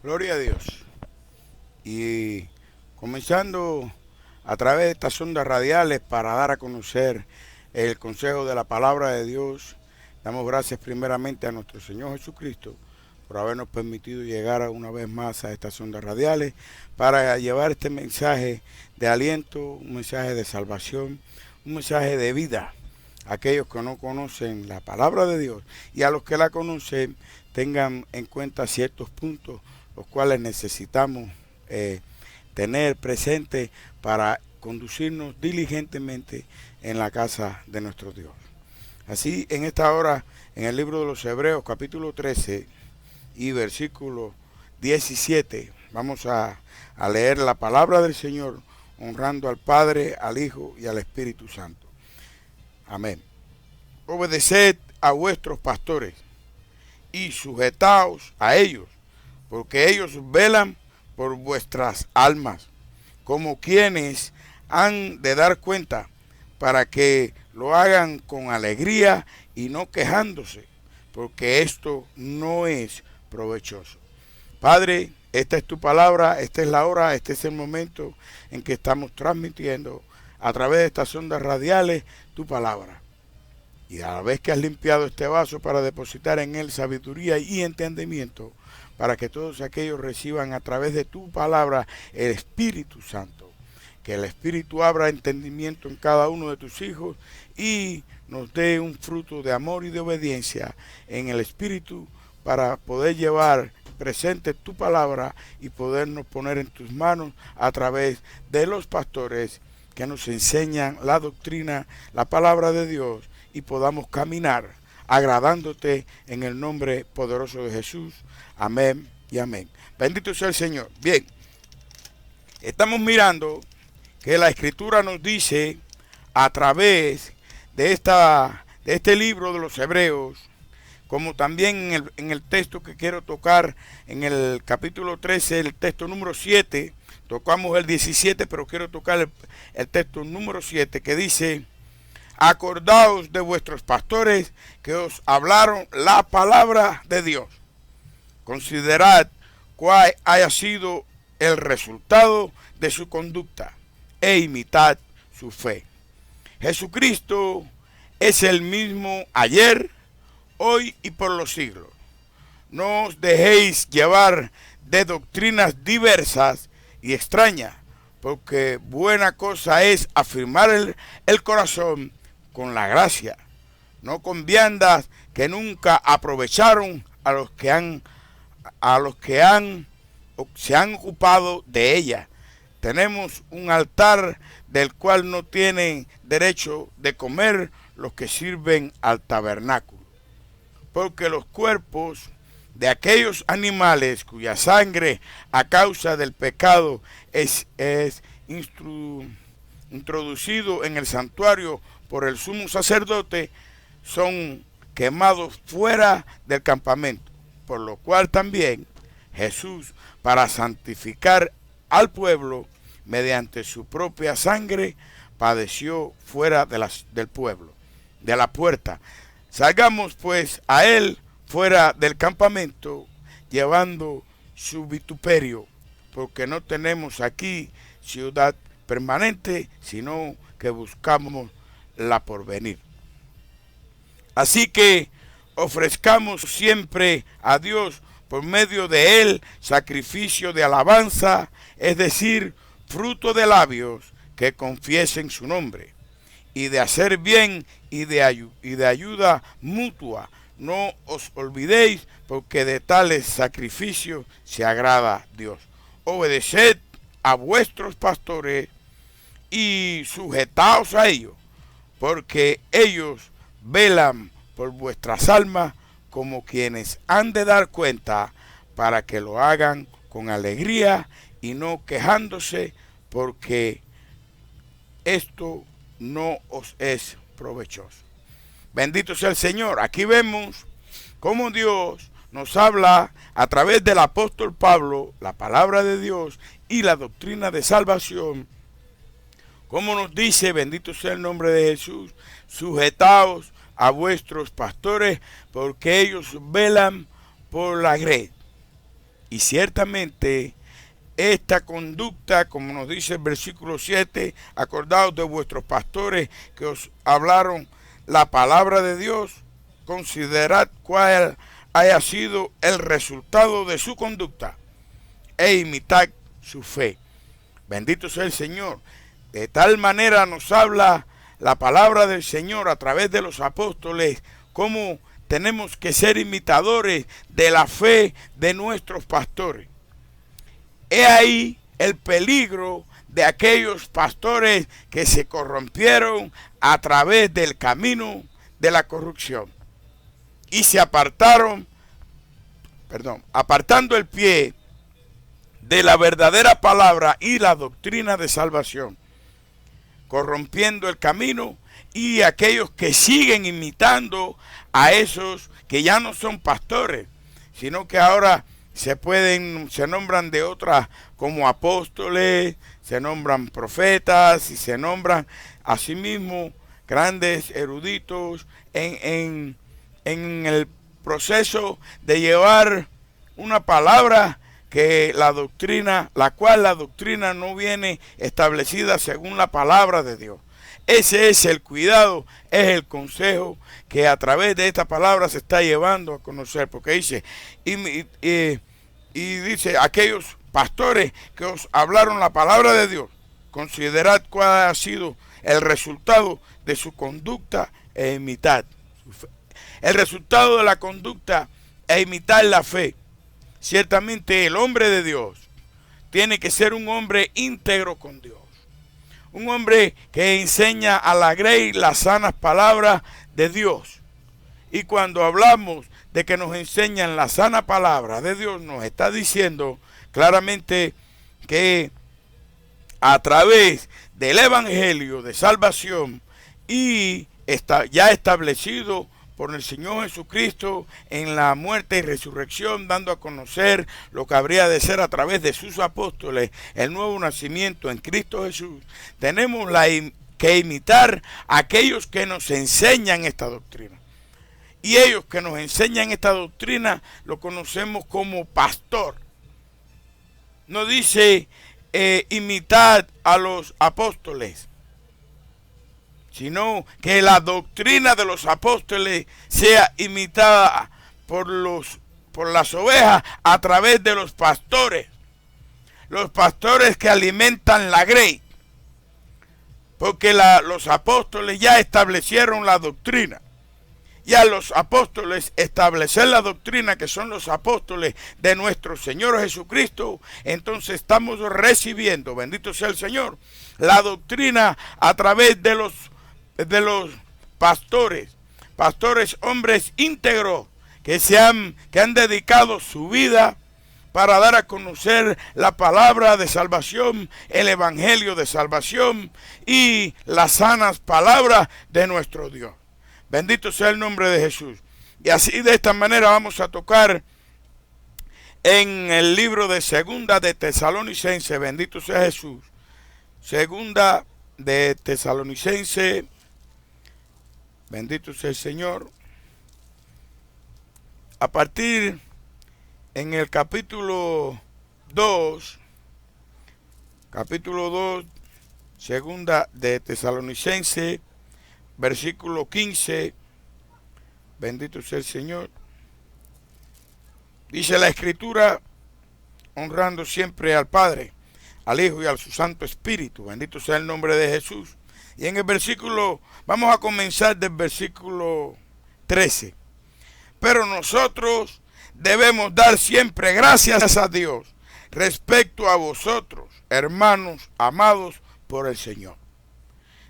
Gloria a Dios. Y comenzando a través de estas ondas radiales para dar a conocer el consejo de la palabra de Dios, damos gracias primeramente a nuestro Señor Jesucristo por habernos permitido llegar una vez más a estas ondas radiales para llevar este mensaje de aliento, un mensaje de salvación, un mensaje de vida a aquellos que no conocen la palabra de Dios, y a los que la conocen tengan en cuenta ciertos puntos los cuales necesitamos tener presente para conducirnos diligentemente en la casa de nuestro Dios. Así, en esta hora, en el libro de los Hebreos, capítulo 13 y versículo 17, vamos a leer la palabra del Señor, honrando al Padre, al Hijo y al Espíritu Santo. Amén. Obedeced a vuestros pastores y sujetaos a ellos, porque ellos velan por vuestras almas, como quienes han de dar cuenta, para que lo hagan con alegría y no quejándose, porque esto no es provechoso. Padre, esta es tu palabra, esta es la hora, este es el momento en que estamos transmitiendo a través de estas ondas radiales tu palabra. Y a la vez que has limpiado este vaso para depositar en él sabiduría y entendimiento, para que todos aquellos reciban a través de tu palabra el Espíritu Santo. Que el Espíritu abra entendimiento en cada uno de tus hijos y nos dé un fruto de amor y de obediencia en el Espíritu para poder llevar presente tu palabra y podernos poner en tus manos a través de los pastores que nos enseñan la doctrina, la palabra de Dios, y podamos caminar agradándote en el nombre poderoso de Jesús. Amén y amén. Bendito sea el Señor. Bien, estamos mirando que la Escritura nos dice a través de este libro de los Hebreos, como también en el texto que quiero tocar, en el capítulo 13, el texto número 7, tocamos el 17, pero quiero tocar el texto número 7, que dice: acordaos de vuestros pastores que os hablaron la palabra de Dios. Considerad cuál haya sido el resultado de su conducta e imitad su fe. Jesucristo es el mismo ayer, hoy y por los siglos. No os dejéis llevar de doctrinas diversas y extrañas, porque buena cosa es afirmar el corazón con la gracia, no con viandas que nunca aprovecharon a los que se han ocupado de ella. Tenemos un altar del cual no tienen derecho de comer los que sirven al tabernáculo, porque los cuerpos de aquellos animales cuya sangre a causa del pecado es introducido en el santuario por el sumo sacerdote, son quemados fuera del campamento, por lo cual también Jesús, para santificar al pueblo mediante su propia sangre, padeció fuera del pueblo, de la puerta. Salgamos pues a él fuera del campamento, llevando su vituperio, porque no tenemos aquí ciudad permanente, sino que buscamos la porvenir. Así que ofrezcamos siempre a Dios por medio de él sacrificio de alabanza, es decir, fruto de labios que confiesen su nombre, y de hacer bien y de ayuda mutua. No os olvidéis, porque de tales sacrificios se agrada Dios. Obedeced a vuestros pastores y sujetaos a ellos, porque ellos velan por vuestras almas como quienes han de dar cuenta, para que lo hagan con alegría y no quejándose, porque esto no os es provechoso. Bendito sea el Señor. Aquí vemos cómo Dios nos habla a través del apóstol Pablo, la palabra de Dios y la doctrina de salvación. Como nos dice, bendito sea el nombre de Jesús, sujetaos a vuestros pastores, porque ellos velan por la grey. Y ciertamente esta conducta, como nos dice el versículo 7, acordaos de vuestros pastores que os hablaron la palabra de Dios, considerad cuál haya sido el resultado de su conducta e imitad su fe. Bendito sea el Señor. De tal manera nos habla la palabra del Señor a través de los apóstoles, cómo tenemos que ser imitadores de la fe de nuestros pastores. He ahí el peligro de aquellos pastores que se corrompieron a través del camino de la corrupción y se apartando el pie de la verdadera palabra y la doctrina de salvación, corrompiendo el camino, y aquellos que siguen imitando a esos que ya no son pastores, sino que ahora se nombran de otras como apóstoles, se nombran profetas y se nombran asimismo grandes eruditos en el proceso de llevar una palabra que la cual la doctrina no viene establecida según la palabra de Dios. Ese es el cuidado, es el consejo que a través de esta palabra se está llevando a conocer, porque dice, y dice, aquellos pastores que os hablaron la palabra de Dios, considerad cuál ha sido el resultado de su conducta e imitad su fe. El resultado de la conducta e imitar la fe. Ciertamente el hombre de Dios tiene que ser un hombre íntegro con Dios. Un hombre que enseña a la grey las sanas palabras de Dios. Y cuando hablamos de que nos enseñan la sana palabra de Dios, nos está diciendo claramente que a través del evangelio de salvación y está ya establecido por el Señor Jesucristo en la muerte y resurrección, dando a conocer lo que habría de ser a través de sus apóstoles, el nuevo nacimiento en Cristo Jesús, tenemos que imitar a aquellos que nos enseñan esta doctrina. Y ellos que nos enseñan esta doctrina lo conocemos como pastor. No dice imitar a los apóstoles, sino que la doctrina de los apóstoles sea imitada por las ovejas a través de los pastores que alimentan la grey, porque los apóstoles ya establecieron la doctrina. Y a los apóstoles establecer la doctrina, que son los apóstoles de nuestro Señor Jesucristo, entonces estamos recibiendo, bendito sea el Señor, la doctrina a través de los pastores, hombres íntegros que han dedicado su vida para dar a conocer la palabra de salvación, el evangelio de salvación y las sanas palabras de nuestro Dios. Bendito sea el nombre de Jesús. Y así, de esta manera, vamos a tocar en el libro de Segunda de Tesalonicenses. Bendito sea Jesús. Segunda de Tesalonicenses. Bendito sea el Señor. A partir en el capítulo 2, Segunda de Tesalonicenses, versículo 15, bendito sea el Señor. Dice la Escritura, honrando siempre al Padre, al Hijo y al su Santo Espíritu. Bendito sea el nombre de Jesús. Y en el versículo, vamos a comenzar del versículo 13. Pero nosotros debemos dar siempre gracias a Dios respecto a vosotros, hermanos amados por el Señor,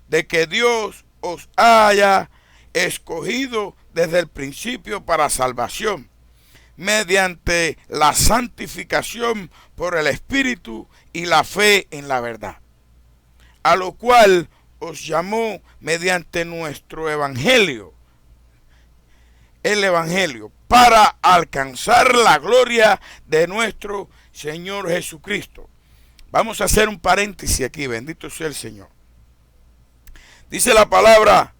de que Dios os haya escogido desde el principio para salvación, mediante la santificación por el Espíritu y la fe en la verdad, a lo cual os llamó mediante nuestro evangelio, el evangelio, para alcanzar la gloria de nuestro Señor Jesucristo. Vamos a hacer un paréntesis aquí, bendito sea el Señor. Dice la palabra,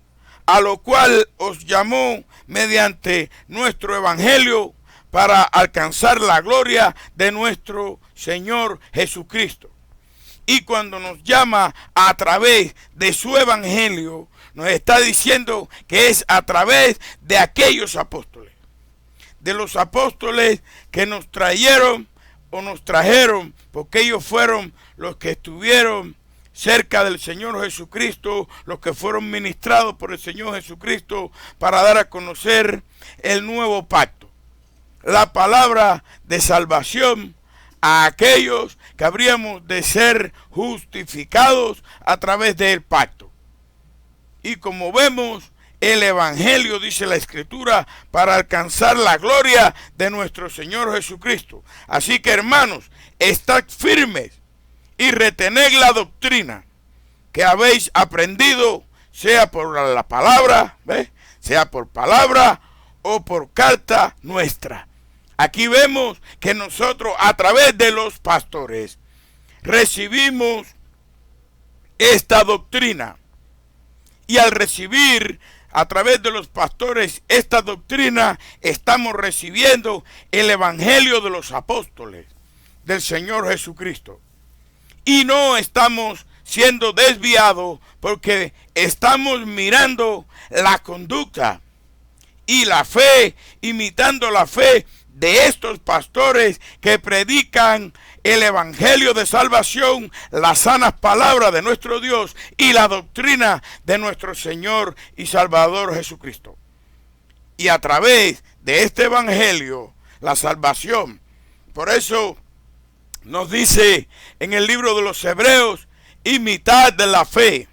a lo cual os llamó mediante nuestro evangelio para alcanzar la gloria de nuestro Señor Jesucristo. Y cuando nos llama a través de su evangelio, nos está diciendo que es a través de aquellos apóstoles, de los apóstoles que nos trajeron, porque ellos fueron los que estuvieron cerca del Señor Jesucristo, los que fueron ministrados por el Señor Jesucristo para dar a conocer el nuevo pacto, la palabra de salvación a aquellos que habríamos de ser justificados a través del pacto. Y como vemos, el evangelio, dice la Escritura, para alcanzar la gloria de nuestro Señor Jesucristo. Así que, hermanos, estad firmes y retened la doctrina que habéis aprendido, sea por la palabra, sea por palabra o por carta nuestra. Aquí vemos que nosotros, a través de los pastores, recibimos esta doctrina. Y al recibir a través de los pastores esta doctrina, estamos recibiendo el evangelio de los apóstoles del Señor Jesucristo. Y no estamos siendo desviados, porque estamos mirando la conducta y la fe, imitando la fe de estos pastores que predican el evangelio de salvación, las sanas palabras de nuestro Dios y la doctrina de nuestro Señor y Salvador Jesucristo. Y a través de este evangelio, la salvación. Por eso nos dice en el libro de los Hebreos, imitad de la fe.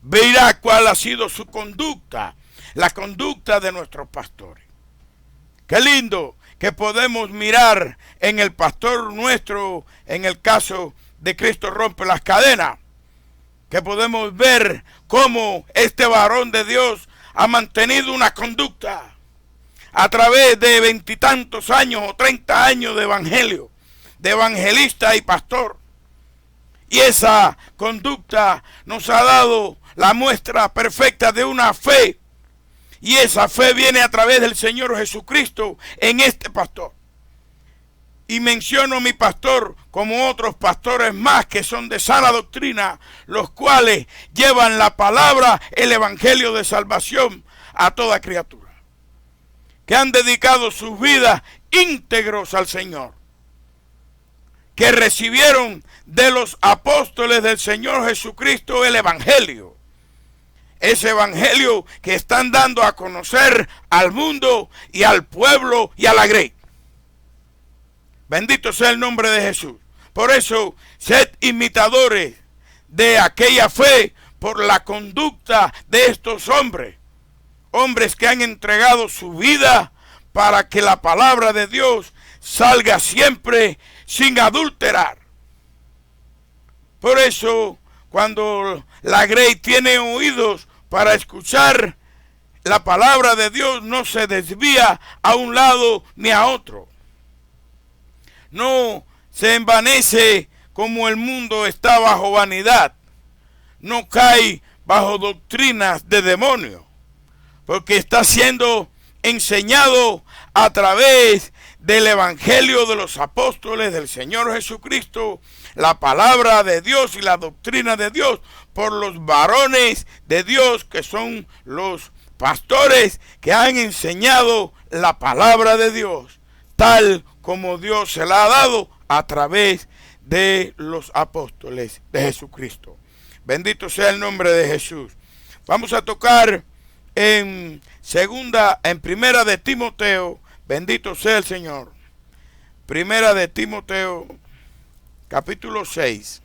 Verá cuál ha sido su conducta, la conducta de nuestros pastores. Qué lindo que podemos mirar en el pastor nuestro, en el caso de Cristo Rompe las Cadenas, que podemos ver cómo este varón de Dios ha mantenido una conducta a través de 20 y tantos años o 30 años de evangelio, de evangelista y pastor. Y esa conducta nos ha dado la muestra perfecta de una fe. Y esa fe viene a través del Señor Jesucristo en este pastor. Y menciono a mi pastor como otros pastores más que son de sana doctrina, los cuales llevan la palabra, el evangelio de salvación a toda criatura, que han dedicado sus vidas íntegros al Señor, que recibieron de los apóstoles del Señor Jesucristo el evangelio. Ese evangelio que están dando a conocer al mundo y al pueblo y a la grey. Bendito sea el nombre de Jesús. Por eso, sed imitadores de aquella fe por la conducta de estos hombres. Hombres que han entregado su vida para que la palabra de Dios salga siempre sin adulterar. Por eso, cuando la grey tiene oídos para escuchar la palabra de Dios, no se desvía a un lado ni a otro. No se envanece como el mundo está bajo vanidad. No cae bajo doctrinas de demonios, porque está siendo enseñado a través del evangelio de los apóstoles del Señor Jesucristo, la palabra de Dios y la doctrina de Dios por los varones de Dios, que son los pastores que han enseñado la palabra de Dios tal como Dios se la ha dado a través de los apóstoles de Jesucristo. Bendito sea el nombre de Jesús. Vamos a tocar en primera de Timoteo. Bendito sea el Señor. Primera de Timoteo, capítulo 6.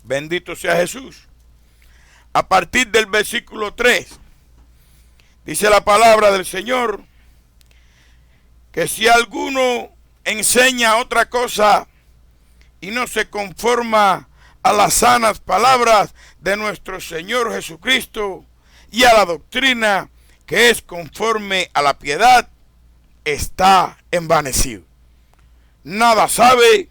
Bendito sea Jesús. A partir del versículo 3, dice la palabra del Señor, que si alguno enseña otra cosa y no se conforma a las sanas palabras de nuestro Señor Jesucristo y a la doctrina que es conforme a la piedad, está envanecido. Nada sabe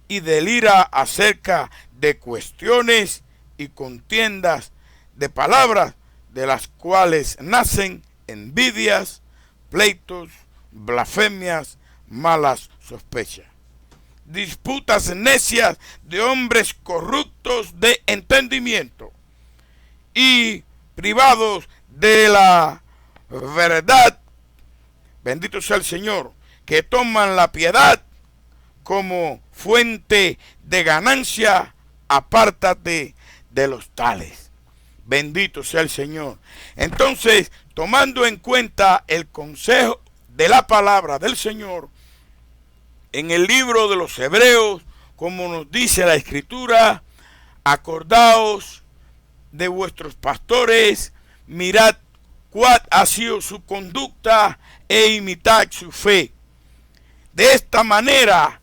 y delira acerca de cuestiones y contiendas de palabras, de las cuales nacen envidias, pleitos, blasfemias, malas sospechas, disputas necias de hombres corruptos de entendimiento y privados de la verdad, bendito sea el Señor, que toman la piedad como fuente de ganancia. Apártate de los tales. Bendito sea el Señor. Entonces, tomando en cuenta el consejo de la palabra del Señor, en el libro de los Hebreos, como nos dice la Escritura, acordaos de vuestros pastores, mirad cuál ha sido su conducta e imitad su fe. De esta manera,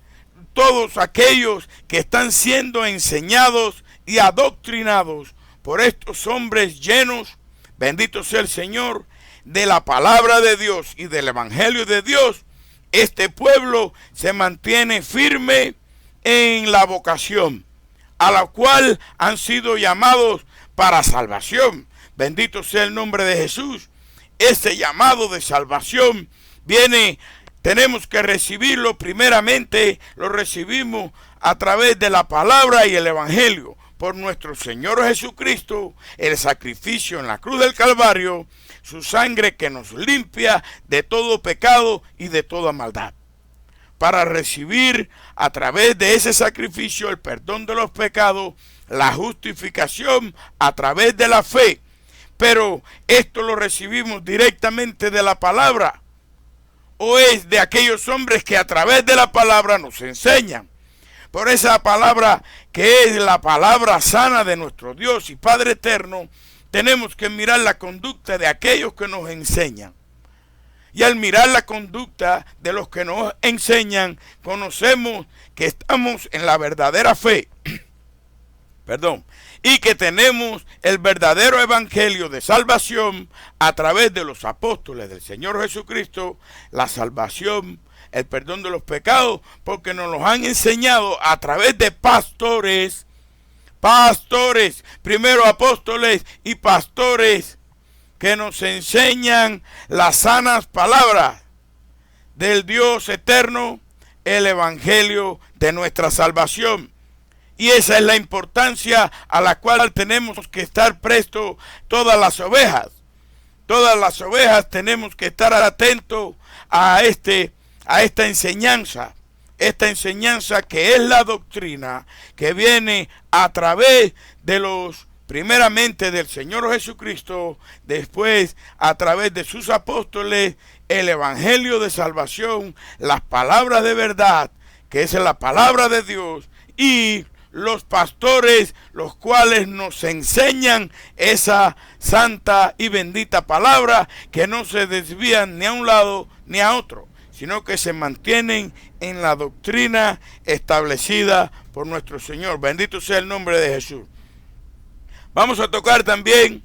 todos aquellos que están siendo enseñados y adoctrinados por estos hombres llenos, bendito sea el Señor, de la palabra de Dios y del evangelio de Dios, este pueblo se mantiene firme en la vocación a la cual han sido llamados para salvación. Bendito sea el nombre de Jesús. Este llamado de salvación viene, tenemos que recibirlo primeramente, lo recibimos a través de la palabra y el evangelio, por nuestro Señor Jesucristo, el sacrificio en la cruz del Calvario, su sangre que nos limpia de todo pecado y de toda maldad, para recibir a través de ese sacrificio el perdón de los pecados, la justificación a través de la fe. Pero esto lo recibimos directamente de la palabra, o es de aquellos hombres que a través de la palabra nos enseñan. Por esa palabra que es la palabra sana de nuestro Dios y Padre eterno, tenemos que mirar la conducta de aquellos que nos enseñan. Y al mirar la conducta de los que nos enseñan, conocemos que estamos en la verdadera fe. Y que tenemos el verdadero evangelio de salvación a través de los apóstoles del Señor Jesucristo, la salvación, el perdón de los pecados, porque nos los han enseñado a través de pastores, primero apóstoles y pastores, que nos enseñan las sanas palabras del Dios eterno, el evangelio de nuestra salvación. Y esa es la importancia a la cual tenemos que estar prestos todas las ovejas. Todas las ovejas tenemos que estar atentos a esta enseñanza. Esta enseñanza que es la doctrina que viene a través de primeramente del Señor Jesucristo, después a través de sus apóstoles, el evangelio de salvación, las palabras de verdad, que es la palabra de Dios, y los pastores, los cuales nos enseñan esa santa y bendita palabra, que no se desvían ni a un lado ni a otro, sino que se mantienen en la doctrina establecida por nuestro Señor. Bendito sea el nombre de Jesús. Vamos a tocar también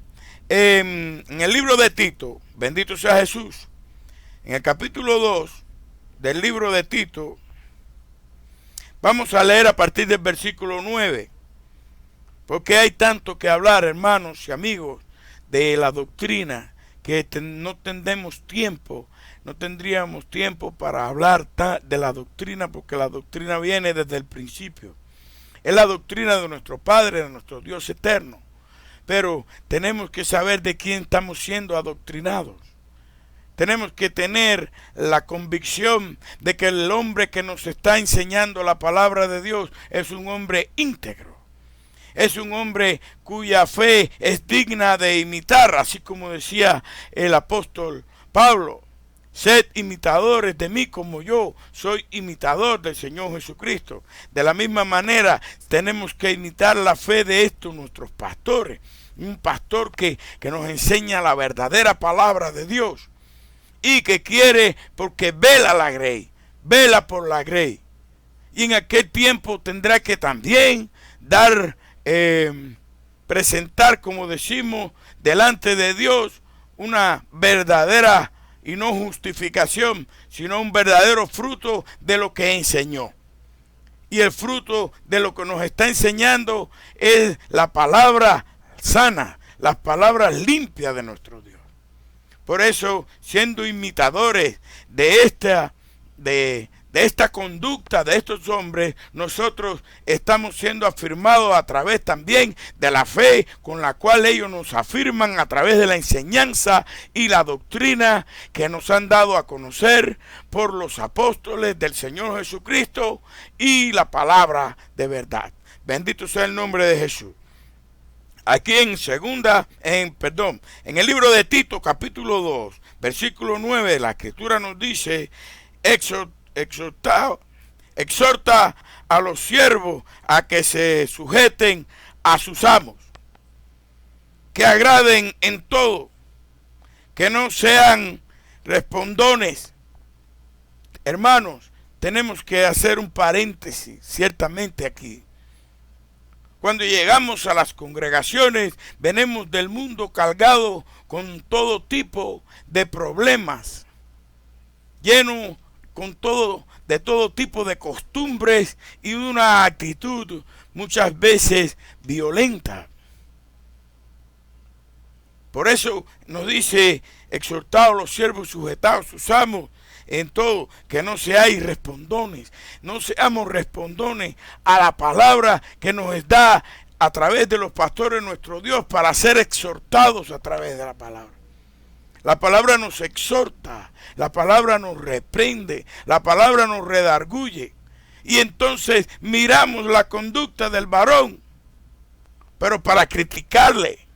en el libro de Tito, bendito sea Jesús, en el capítulo 2 del libro de Tito. Vamos a leer a partir del versículo 9, porque hay tanto que hablar, hermanos y amigos, de la doctrina, que no tendríamos tiempo para hablar de la doctrina, porque la doctrina viene desde el principio. Es la doctrina de nuestro Padre, de nuestro Dios eterno. Pero tenemos que saber de quién estamos siendo adoctrinados. Tenemos que tener la convicción de que el hombre que nos está enseñando la palabra de Dios es un hombre íntegro. Es un hombre cuya fe es digna de imitar, así como decía el apóstol Pablo. Sed imitadores de mí como yo soy imitador del Señor Jesucristo. De la misma manera tenemos que imitar la fe de estos nuestros pastores. Un pastor que nos enseña la verdadera palabra de Dios. Y que quiere, porque vela la grey, vela por la grey. Y en aquel tiempo tendrá que también presentar, como decimos, delante de Dios una verdadera y no justificación, sino un verdadero fruto de lo que enseñó. Y el fruto de lo que nos está enseñando es la palabra sana, las palabras limpias de nuestro Dios. Por eso, siendo imitadores de esta conducta de estos hombres, nosotros estamos siendo afirmados a través también de la fe con la cual ellos nos afirman, a través de la enseñanza y la doctrina que nos han dado a conocer por los apóstoles del Señor Jesucristo y la palabra de verdad. Bendito sea el nombre de Jesús. Aquí en el libro de Tito, capítulo 2, versículo 9, la Escritura nos dice: exhorta a los siervos a que se sujeten a sus amos, que agraden en todo, que no sean respondones. Hermanos, tenemos que hacer un paréntesis ciertamente aquí. Cuando llegamos a las congregaciones, venimos del mundo cargado con todo tipo de problemas, lleno de todo tipo de costumbres y una actitud muchas veces violenta. Por eso nos dice: exhortados los siervos, sujetados sus amos en todo, que no seáis respondones, no seamos respondones a la palabra que nos da a través de los pastores nuestro Dios, para ser exhortados a través de la palabra. La palabra nos exhorta, la palabra nos reprende, la palabra nos redarguye. Y entonces miramos la conducta del varón, pero para criticarle.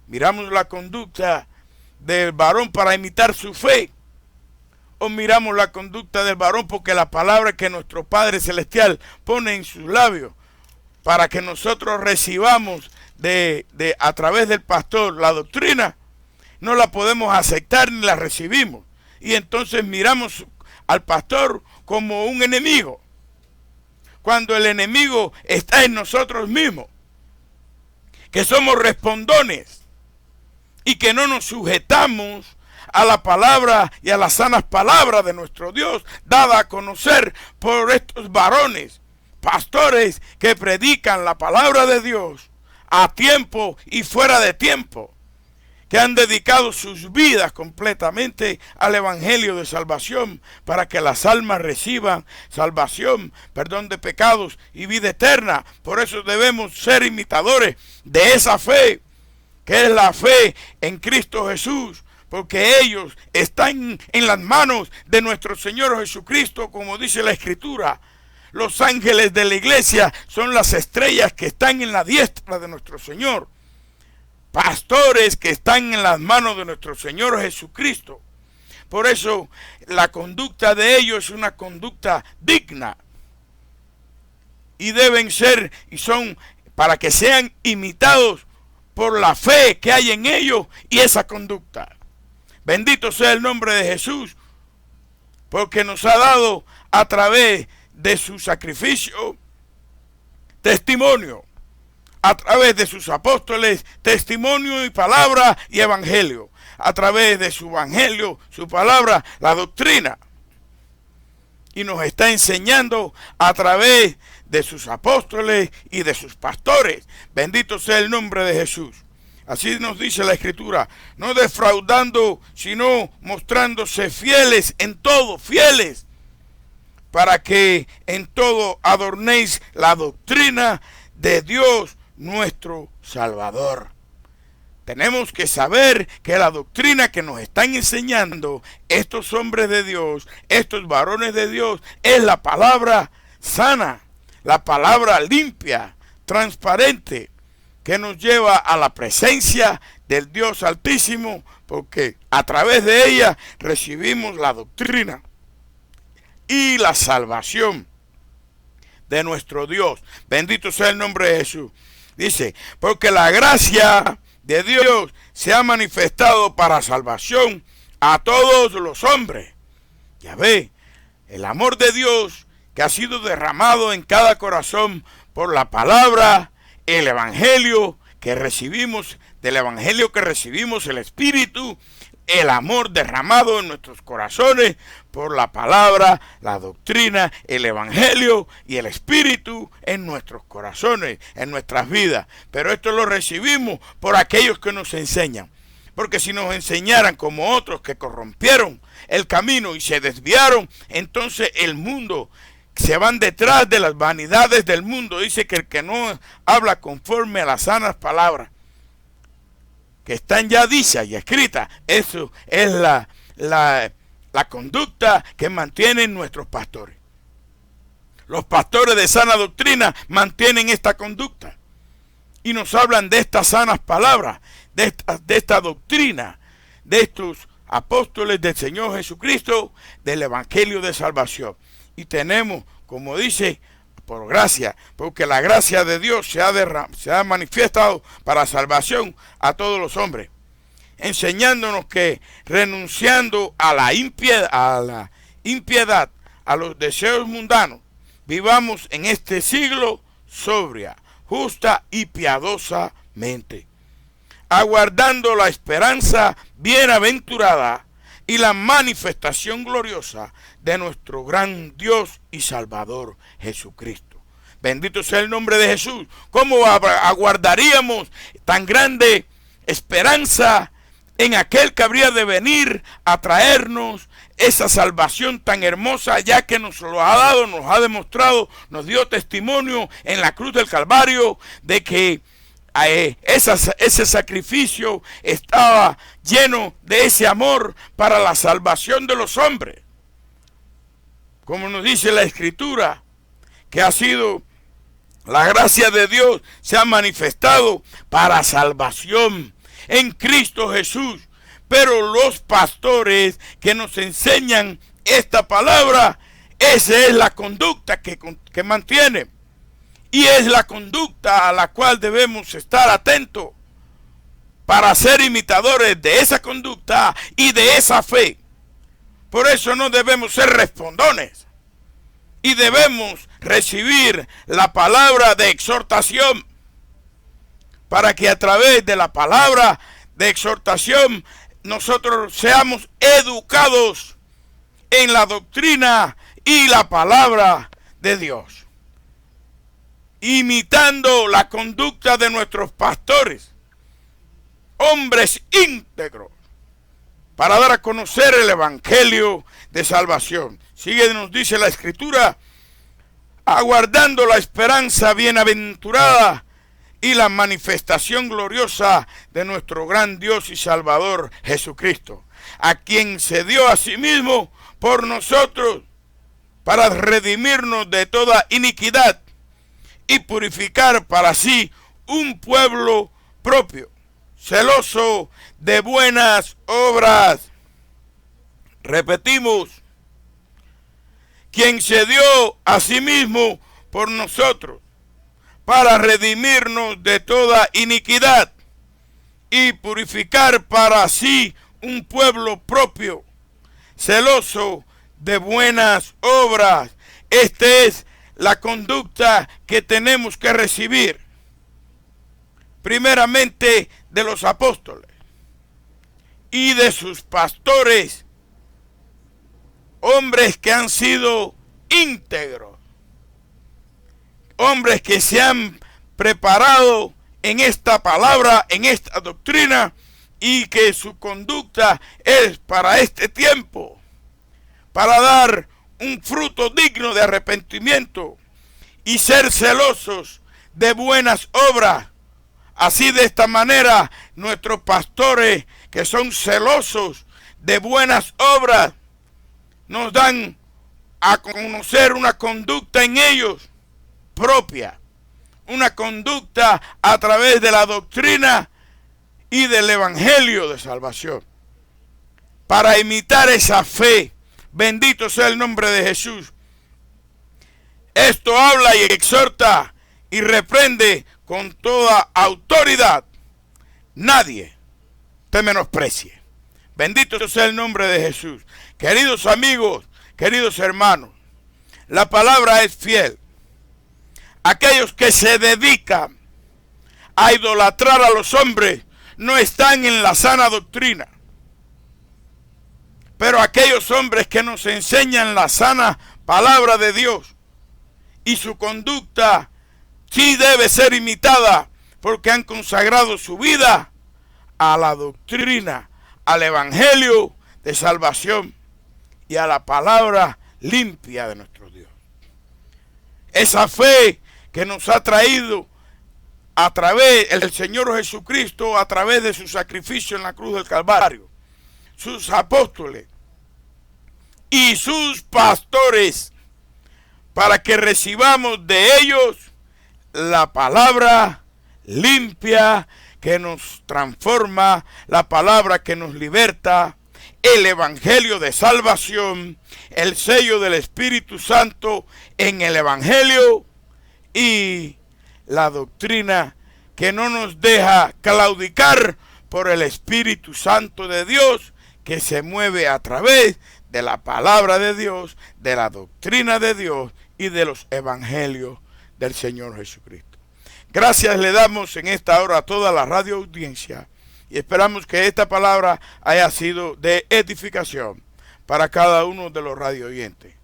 Miramos la conducta del varón para imitar su fe. O miramos la conducta del varón porque la palabra que nuestro Padre Celestial pone en sus labios para que nosotros recibamos a través del pastor la doctrina, no la podemos aceptar ni la recibimos. Y entonces miramos al pastor como un enemigo, cuando el enemigo está en nosotros mismos, que somos respondones y que no nos sujetamos a la palabra y a las sanas palabras de nuestro Dios, dada a conocer por estos varones, pastores que predican la palabra de Dios a tiempo y fuera de tiempo, que han dedicado sus vidas completamente al evangelio de salvación, para que las almas reciban salvación, perdón de pecados y vida eterna. Por eso debemos ser imitadores de esa fe, que es la fe en Cristo Jesús, porque ellos están en las manos de nuestro Señor Jesucristo, como dice la Escritura. Los ángeles de la iglesia son las estrellas que están en la diestra de nuestro Señor. Pastores que están en las manos de nuestro Señor Jesucristo. Por eso la conducta de ellos es una conducta digna. Y deben ser, y son, para que sean imitados por la fe que hay en ellos y esa conducta. Bendito sea el nombre de Jesús, porque nos ha dado a través de su sacrificio testimonio, a través de sus apóstoles testimonio y palabra y evangelio, a través de su evangelio, su palabra, la doctrina. Y nos está enseñando a través de sus apóstoles y de sus pastores. Bendito sea el nombre de Jesús. Así nos dice la Escritura: no defraudando, sino mostrándose fieles en todo, fieles, para que en todo adornéis la doctrina de Dios nuestro Salvador. Tenemos que saber que la doctrina que nos están enseñando estos hombres de Dios, estos varones de Dios, es la palabra sana, la palabra limpia, transparente, que nos lleva a la presencia del Dios Altísimo, porque a través de ella recibimos la doctrina y la salvación de nuestro Dios. Bendito sea el nombre de Jesús. Dice: porque la gracia de Dios se ha manifestado para salvación a todos los hombres. Ya ve, el amor de Dios que ha sido derramado en cada corazón por la palabra, el evangelio que recibimos, del evangelio que recibimos el Espíritu, el amor derramado en nuestros corazones por la palabra, la doctrina, el evangelio y el espíritu en nuestros corazones, en nuestras vidas. Pero esto lo recibimos por aquellos que nos enseñan. Porque si nos enseñaran como otros que corrompieron el camino y se desviaron, entonces el mundo se van detrás de las vanidades del mundo. Dice que el que no habla conforme a las sanas palabras que están ya dichas y escritas, eso es la conducta que mantienen nuestros pastores. Los pastores de sana doctrina mantienen esta conducta y nos hablan de estas sanas palabras, de esta doctrina, de estos apóstoles del Señor Jesucristo, del evangelio de salvación. Y tenemos, como dice, por gracia, porque la gracia de Dios se ha manifestado para salvación a todos los hombres, enseñándonos que renunciando a la impiedad, a los deseos mundanos, vivamos en este siglo sobria, justa y piadosamente, aguardando la esperanza bienaventurada y la manifestación gloriosa de nuestro gran Dios y Salvador Jesucristo. Bendito sea el nombre de Jesús. ¿Cómo aguardaríamos tan grande esperanza en aquel que habría de venir a traernos esa salvación tan hermosa, ya que nos lo ha dado, nos ha demostrado, nos dio testimonio en la cruz del Calvario de que ese sacrificio estaba lleno de ese amor para la salvación de los hombres? Como nos dice la Escritura, que ha sido la gracia de Dios, se ha manifestado para salvación en Cristo Jesús. Pero los pastores que nos enseñan esta palabra, esa es la conducta que mantienen. Y es la conducta a la cual debemos estar atentos para ser imitadores de esa conducta y de esa fe. Por eso no debemos ser respondones y debemos recibir la palabra de exhortación, para que a través de la palabra de exhortación nosotros seamos educados en la doctrina y la palabra de Dios, imitando la conducta de nuestros pastores, hombres íntegros, para dar a conocer el evangelio de salvación. Sigue, nos dice la Escritura, aguardando la esperanza bienaventurada y la manifestación gloriosa de nuestro gran Dios y Salvador Jesucristo, a quien se dio a sí mismo por nosotros para redimirnos de toda iniquidad y purificar para sí un pueblo propio, celoso de buenas obras. Repetimos, quien se dio a sí mismo por nosotros para redimirnos de toda iniquidad y purificar para sí un pueblo propio, celoso de buenas obras. Esta es la conducta que tenemos que recibir, primeramente de los apóstoles y de sus pastores, hombres que han sido íntegros, hombres que se han preparado en esta palabra, en esta doctrina, y que su conducta es para este tiempo, para dar un fruto digno de arrepentimiento y ser celosos de buenas obras. Así, de esta manera, nuestros pastores, que son celosos de buenas obras, nos dan a conocer una conducta en ellos propia, una conducta a través de la doctrina y del evangelio de salvación, para imitar esa fe. Bendito sea el nombre de Jesús. Esto habla y exhorta y reprende con toda autoridad. Nadie te menosprecie. Bendito sea el nombre de Jesús. Queridos amigos, queridos hermanos, la palabra es fiel. Aquellos que se dedican a idolatrar a los hombres no están en la sana doctrina. Pero aquellos hombres que nos enseñan la sana palabra de Dios y su conducta sí debe ser imitada porque han consagrado su vida a la doctrina, al evangelio de salvación y a la palabra limpia de nuestro Dios. Esa fe que nos ha traído a través del Señor Jesucristo, a través de su sacrificio en la cruz del Calvario, sus apóstoles y sus pastores, para que recibamos de ellos la palabra limpia que nos transforma, la palabra que nos liberta, el evangelio de salvación, el sello del Espíritu Santo en el evangelio y la doctrina que no nos deja claudicar por el Espíritu Santo de Dios, que se mueve a través de la palabra de Dios, de la doctrina de Dios y de los evangelios del Señor Jesucristo. Gracias le damos en esta hora a toda la radio audiencia y esperamos que esta palabra haya sido de edificación para cada uno de los radio oyentes.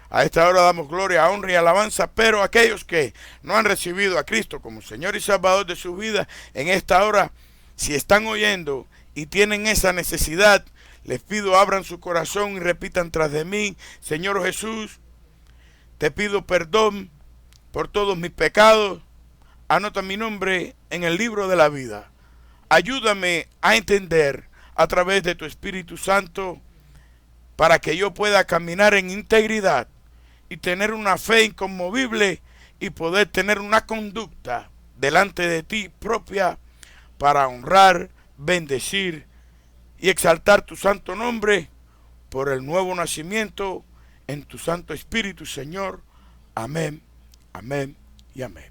A esta hora damos gloria, honra y alabanza, pero aquellos que no han recibido a Cristo como Señor y Salvador de su vida, en esta hora, si están oyendo y tienen esa necesidad, les pido abran su corazón y repitan tras de mí: Señor Jesús, te pido perdón por todos mis pecados, anota mi nombre en el libro de la vida. Ayúdame a entender a través de tu Espíritu Santo para que yo pueda caminar en integridad y tener una fe inconmovible y poder tener una conducta delante de ti propia para honrar, bendecir y exaltar tu santo nombre por el nuevo nacimiento en tu Santo Espíritu, Señor. Amén, amén y amén.